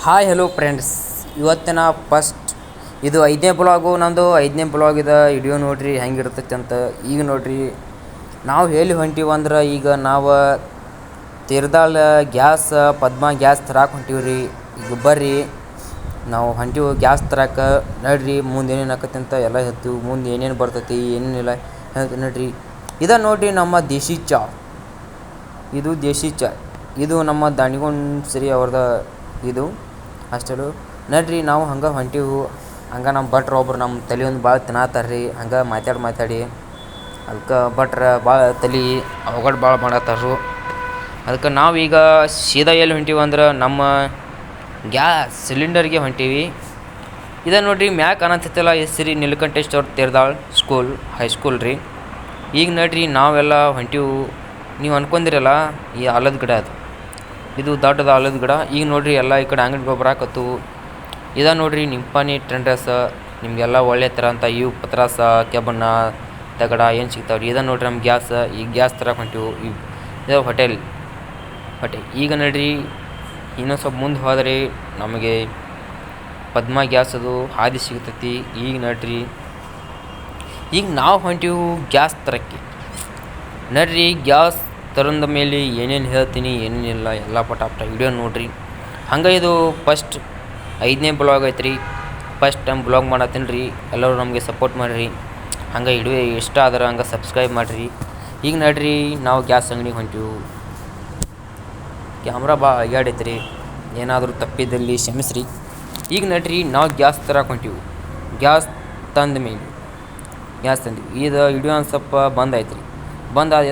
Hi hello friends, ಇವತ್ತಿನ first ಇದು 5ನೇ ಬ್ಲಾಗು. ನಂದು 5ನೇ ಬ್ಲಾಗ್ ಇದೆ. ವಿಡಿಯೋ ನೋಡ್ರಿ ಹೆಂಗಿರ್ತೈತೆ ಅಂತ. ಈಗ ನೋಡ್ರಿ ನಾವು ಎಲ್ಲಿ ಹೊಂಟೀವಂದ್ರೆ ಈಗ ನಾವು ತೀರ್ದಾಳ ಗ್ಯಾಸ್ ಪದ್ಮ ಗ್ಯಾಸ್ ತರಕ್ಕೆ ಹೊಂಟೀವ್ರಿ. ಈಗ ಬರ್ರಿ ನಾವು ಹೊಂಟೀವಿ ಗ್ಯಾಸ್ ತರಕ್ಕೆ. ನಡ್ರಿ ಮುಂದೆ ಏನೇನು ಆಕತಿ ಅಂತ ಎಲ್ಲ ಹೇಳ್ತೀವಿ. ಮುಂದೆ ಏನೇನು ಬರ್ತೈತಿ ಏನೇನಿಲ್ಲ ಹೇಳ್ತೀವಿ ನಡ್ರಿ. ಇದು ನೋಡ್ರಿ ನಮ್ಮ ದೇಶಿ ಚಾ. ಇದು ದೇಶಿ ಚಾ. ಇದು ನಮ್ಮ ದಾಣಿಗೊಂಡು ಸರಿ ಅವ್ರದ ಇದು ಹಾಸ್ಟೆಲು. ನಡ್ರಿ ನಾವು ಹಂಗೆ ಹೊಂಟೀವು. ಹಂಗೆ ನಮ್ಮ ಭಟ್ರು ಒಬ್ರು ನಮ್ಮ ತಲೆ ಒಂದು ಭಾಳ ತಿನ್ನತ್ತಾರ್ರಿ. ಹಂಗೆ ಮಾತಾಡಿ ಅದಕ್ಕೆ ಭಟ್ರು ಭಾಳ ತಲೆ ಅವಘಡ ಭಾಳ ಮಾಡತ್ತಾರು. ಅದಕ್ಕೆ ನಾವೀಗ ಸೀದಾ ಎಲ್ಲಿ ಹೊಂಟೀವಿ ಅಂದ್ರೆ ನಮ್ಮ ಗ್ಯಾಸ್ ಸಿಲಿಂಡರ್ಗೆ ಹೊಂಟೀವಿ. ಇದು ನೋಡ್ರಿ ಮ್ಯಾಕ್ ಕಾಣತ್ತೈತಲ್ಲ ಹೆಸರಿ ನೀಲಕಂಠೇಶ್ವರ ತೀರ್ದಾಳ್ ಸ್ಕೂಲ್ ಹೈಸ್ಕೂಲ್ ರೀ. ಈಗ ನಡ್ರಿ ನಾವೆಲ್ಲ ಹೊಂಟೀವು. ನೀವು ಅನ್ಕೊಂದಿರಲ್ಲ ಈ ಆಲದ ಗಿಡ ಅದು, ಇದು ದೊಡ್ಡದ ಆಲದ ಗಿಡ. ಈಗ ನೋಡ್ರಿ ಎಲ್ಲ ಈ ಕಡೆ ಅಂಗಡಿ ಗೊಬ್ಬರ ಹಾಕತ್ತು. ಇದು ನೋಡ್ರಿ ನಿಂಪಾನಿ ಟ್ರೆಂಡರ್ಸ್. ನಿಮಗೆಲ್ಲ ಒಳ್ಳೆ ಥರ ಅಂತ ಇವು ಪತ್ರಾಸ ಕೆಬ್ಬಣ್ಣ ತಗಡ ಏನು ಸಿಗ್ತಾವ್ರಿ. ಇದು ನೋಡ್ರಿ ನಮ್ಮ ಗ್ಯಾಸ್. ಈಗ ಗ್ಯಾಸ್ ತರಕ್ಕೆ ಹೊಂಟೀವು. ಇದು ಹೋಟೆಲ್. ಈಗ ನಡ್ರಿ ಇನ್ನೊಂದು ಸ್ವಲ್ಪ ಮುಂದೆ ಹೋದರೆ ನಮಗೆ ಪದ್ಮ ಗ್ಯಾಸ್ ಅದು ಹಾದಿ ಸಿಗ್ತೈತಿ. ಈಗ ನಡ್ರಿ ಈಗ ನಾವು ಹೊಂಟೀವು ಗ್ಯಾಸ್ ತರಕ್ಕೆ. ನಡ್ರಿ ಗ್ಯಾಸ್ ತರಂದ ಮೇಲೆ ಏನೇನು ಹೇಳ್ತೀನಿ ಏನೇನಿಲ್ಲ ಎಲ್ಲ ಪಟಾಪಟ ವಿಡಿಯೋ ನೋಡ್ರಿ. ಹಂಗೆ ಇದು ಫಸ್ಟ್ 5ನೇ ಬ್ಲಾಗ್ ಐತ್ರಿ. ಫಸ್ಟ್ ಟೈಮ್ ಬ್ಲಾಗ್ ಮಾಡತ್ತೀನಿ ರೀ. ಎಲ್ಲರೂ ನಮಗೆ ಸಪೋರ್ಟ್ ಮಾಡಿರಿ. ಹಂಗೆ ವಿಡಿಯೋ ಇಷ್ಟ ಆದ್ರೆ ಹಂಗೆ ಸಬ್ಸ್ಕ್ರೈಬ್ ಮಾಡಿರಿ. ಈಗ ನಡ್ರಿ ನಾವು ಗ್ಯಾಸ್ ಅಂಗಡಿಗೆ ಹೊಂಟೀವು. ಕ್ಯಾಮ್ರಾ ಅಗ್ಯಾಡೈತ್ರಿ, ಏನಾದರೂ ತಪ್ಪಿದ್ದಲ್ಲಿ ಕ್ಷಮಿಸ್ರಿ. ಈಗ ನಡ್ರಿ ನಾವು ಗ್ಯಾಸ್ ತರಕ್ಕೆ ಹೊಂಟೀವು. ಗ್ಯಾಸ್ ತಂದ ಮೇಲೆ ಗ್ಯಾಸ್ ತಂದಿವಿ. ಇದು ವಿಡಿಯೋ ಒಂದು ಸ್ವಲ್ಪ ಬಂದಾಯ್ತು.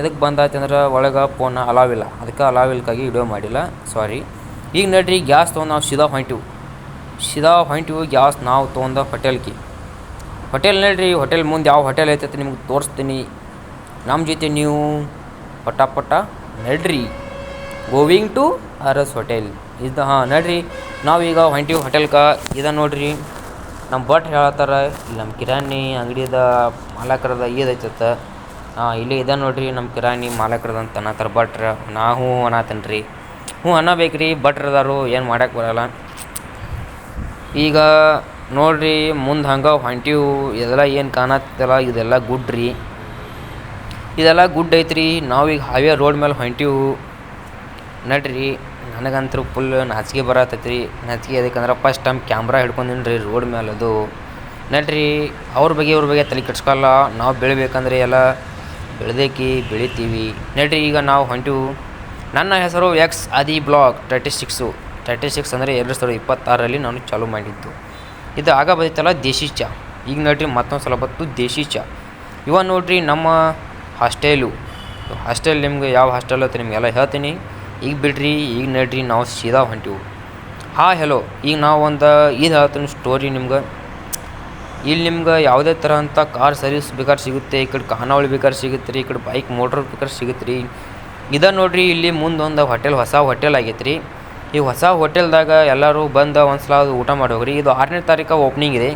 ಎದಕ್ಕೆ ಬಂದಾಯ್ತು ಅಂದ್ರೆ ಒಳಗೆ ಫೋನ್ ಅಲಾವಿಲ್ಲ. ಅದಕ್ಕೆ ಅಲಾವಿಲ್ಕಾಗಿ ವಿಡಿಯೋ ಮಾಡಿಲ್ಲ, ಸಾರಿ. ಈಗ ನಡ್ರಿ ಗ್ಯಾಸ್ ತೊಗೊಂಡು ನಾವು ಸೀದಾ ಹೊಂಟೀವಿ ಗ್ಯಾಸ್ ನಾವು ತೊಗೊಂಡು ಹೋಟೆಲ್ ನಡ್ರಿ. ಹೋಟೆಲ್ ಮುಂದೆ ಯಾವ ಹೋಟೆಲ್ ಐತೈತೆ ನಿಮ್ಗೆ ತೋರಿಸ್ತೀನಿ. ನಮ್ಮ ಜೊತೆ ನೀವು ಪಟ ನಡ್ರಿ. ಗೋವಿಂಗ್ ಟು RS ಹೋಟೆಲ್ ಇದು. ನಡ್ರಿ ನಾವೀಗ ಹೊಂಟೀವಿ ಹೋಟೆಲ್ಗೆ. ಇದು ನೋಡ್ರಿ ನಮ್ಮ ಭಟ್ರು ಹೇಳತ್ತಾರ ಇಲ್ಲಿ ನಮ್ಮ ಕಿರಾಣಿ ಅಂಗಡಿದ ಮಾಲಕರದ ಇದೈತತ್ತ. ಇಲ್ಲಿ ಇದೆ ನೋಡ್ರಿ ನಮ್ಮ ಕಿರಾಣಿ ಮಾಲಕರದಂತ ಅನ್ನತ್ತಾರ ಭಟ್ರು. ನಾವು ಅನ್ನತ್ತೇನೆ ರೀ, ಅನ್ನಬೇಕ್ರಿ. ಭಟ್ರದಾರು ಏನು ಮಾಡೋಕ್ಕೆ ಬರೋಲ್ಲ. ಈಗ ನೋಡ್ರಿ ಮುಂದೆ ಹಂಗೆ ಹೊಂಟೀವು. ಇದೆಲ್ಲ ಏನು ಕಾಣತ್ತಲ್ಲ ಇದೆಲ್ಲ ಗುಡ್ರಿ. ಇದೆಲ್ಲ ಗುಡ್ ಐತ್ರಿ. ನಾವೀಗ ಹೈವೇ ರೋಡ್ ಮೇಲೆ ಹೊಂಟೀವು. ನಡ್ರಿ ನನಗಂತೂ ಫುಲ್ ನಾಚಿಕೆ ಬರತ್ತೈತ್ರಿ. ನಾಚಿಕೆ ಅದಕ್ಕಂದ್ರೆ ಫಸ್ಟ್ ಟೈಮ್ ಕ್ಯಾಮ್ರಾ ಹಿಡ್ಕೊಂಡಿನಿ ರೀ ರೋಡ್ ಮೇಲೆ. ಅದು ನಡ್ರಿ ಅವ್ರ ಬಗ್ಗೆ ತಲೆ ಕೆಡ್ಸ್ಕೊಲ್ಲ. ನಾವು ಬೆಳಿಬೇಕಂದ್ರೆ ಎಲ್ಲ ಬೆಳಿತೀವಿ. ನಡ್ರಿ ಈಗ ನಾವು ಹೊಂಟೀವು. ನನ್ನ ಹೆಸರು ಎಕ್ಸ್ ಆದಿ ಬ್ಲಾಗ್ 36 ಅಂದರೆ 2026ರಲ್ಲಿ ನಾನು ಚಾಲೂ ಮಾಡಿದ್ದು. ಇದು ಆಗ ಬಂದಿತ್ತಲ್ಲ ದೇಶಿ ಚಾ. ಈಗ ನಡ್ರಿ ಮತ್ತೊಂದು ಸಲ ಬತ್ತು ದೇಶಿ ಚಾ. ಇವಾಗ ನೋಡ್ರಿ ನಮ್ಮ ಹಾಸ್ಟೆಲ್ ನಿಮ್ಗೆ ಯಾವ ಹಾಸ್ಟೆಲ್ ಅಂತ ನಿಮಗೆಲ್ಲ ಹೇಳ್ತೀನಿ. ಈಗ ಬಿಡ್ರಿ. ಈಗ ನಡ್ರಿ ನಾವು ಸೀದಾ ಹೊಂಟೀವು. ಹೆಲೋ. ಈಗ ನಾವು ಒಂದು ಇದು ಹೇಳ್ತೀನಿ ಸ್ಟೋರಿ ನಿಮ್ಗೆ. ಇಲ್ಲಿ ನಿಮ್ಗೆ ಯಾವುದೇ ಥರ ಅಂತ ಕಾರ್ ಸರ್ವಿಸ್ ಬೇಕಾದ್ರೆ ಸಿಗುತ್ತೆ. ಈ ಕಡೆ ಖಾನಾವಳಿ ಬೇಕಾದ್ರೆ ಸಿಗುತ್ತೆ ರೀ. ಈ ಕಡೆ ಬೈಕ್ ಮೋಟ್ರ್ ಬೇಕಾದ್ರೆ ಸಿಗುತ್ತೆ ರೀ. ಇದು ನೋಡ್ರಿ ಇಲ್ಲಿ ಮುಂದೊಂದು ಹೊಸ ಹೋಟೆಲ್ ಆಗೈತೆ ರೀ. ಈ ಹೊಸ ಹೋಟೆಲ್ದಾಗ ಎಲ್ಲರೂ ಬಂದು ಒಂದು ಸಲ ಊಟ ಮಾಡಿ ಹೋಗ್ರಿ. ಇದು 6ನೇ ತಾರೀಕು ಓಪನಿಂಗ್ ಇದೆ.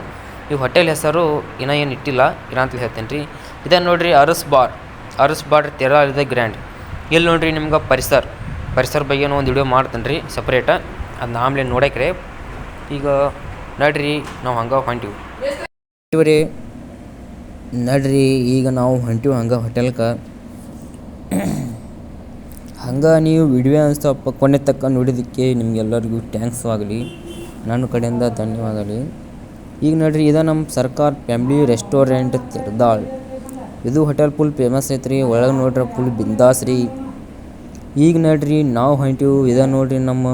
ಈ ಹೋಟೆಲ್ ಹೆಸರು ಏನು ಇಟ್ಟಿಲ್ಲ ಅಂತ ಹೇಳ್ತೇನೆ ರೀ. ಇದನ್ನು ನೋಡ್ರಿ ಅರಸ್ ಬಾರ್ ತೀರ್ದಾಳ್ ಇದೆ ಗ್ರ್ಯಾಂಡ್. ಇಲ್ಲಿ ನೋಡ್ರಿ ನಿಮ್ಗೆ ಪರಿಸರ ಬಗ್ಗೆನೂ ಒಂದು ವಿಡಿಯೋ ಮಾಡ್ತೇನೆ ರೀ ಸಪ್ರೇಟ. ಅದನ್ನ ಆಮೇಲೆ ನೋಡಕ್ರೆ. ಈಗ ನಡ್ರಿ ನಾವು ಹಂಗೆ ಹೊಂಟೀವಿ ನಡ್ರಿ. ಈಗ ನಾವು ಹೊಂಟೀವಿ ಹಂಗೆ ಹೋಟೆಲ್ಗೆ. ಹಂಗೆ ನೀವು ವಿಡಿಯೋ ಸ್ವಲ್ಪ ಕೊನೆ ತಕ್ಕ ನೋಡಿದ್ದಕ್ಕೆ ನಿಮಗೆಲ್ಲರಿಗೂ ಥ್ಯಾಂಕ್ಸ್ ಆಗಲಿ. ನನ್ನ ಕಡೆಯಿಂದ ಧನ್ಯವಾಗಲಿ. ಈಗ ನಡ್ರಿ ಇದು ನಮ್ಮ ಸರ್ಕಾರ್ ಫ್ಯಾಮಿಲಿ ರೆಸ್ಟೋರೆಂಟ್ ತೀರ್ದಾಳ್. ಇದು ಹೋಟೆಲ್ ಫುಲ್ ಫೇಮಸ್ ಐತ್ರಿ. ಒಳಗೆ ನೋಡ್ರಿ ಫುಲ್ ಬಿಂದಾಸ್ ರೀ. ಈಗ ನಡ್ರಿ ನಾವು ಹೊಂಟೀವಿ. ಇದು ನೋಡ್ರಿ ನಮ್ಮ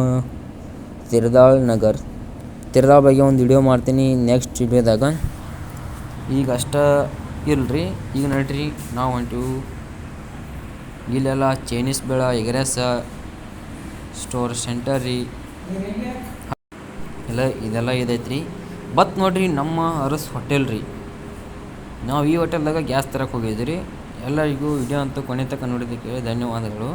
ತೀರ್ದಾಳ್ ಬಗ್ಗೆ ಒಂದು ವಿಡಿಯೋ ಮಾಡ್ತೀನಿ ನೆಕ್ಸ್ಟ್ ವಿಡಿಯೋದಾಗ. ಈಗ ಅಷ್ಟೇ ಇಲ್ರಿ. ಈಗ ನಡ್ರಿ ನಾವು ಹೊಂಟೀವಿ. ಇಲ್ಲೆಲ್ಲ ಚೈನೀಸ್ ಬೇಳ ಎಗ್-ರೈಸ್ ಸ್ಟೋರ್ ಸೆಂಟರ್ ರೀ. ಇದೆಲ್ಲ ಇದೈತ್ರಿ. ಬತ್ ನೋಡ್ರಿ ನಮ್ಮ ಅರಸ್ ಹೋಟೆಲ್ ರೀ. ನಾವು ಈ ಹೋಟೆಲ್ದಾಗ ಗ್ಯಾಸ್ ತರಕ್ಕೆ ಹೋಗಿದ್ವಿ ರೀ. ಎಲ್ಲರಿಗೂ ವಿಡಿಯೋ ಅಂತೂ ಕೊನೆ ತನಕ ನೋಡಿದ್ದಕ್ಕೆ ಧನ್ಯವಾದಗಳು.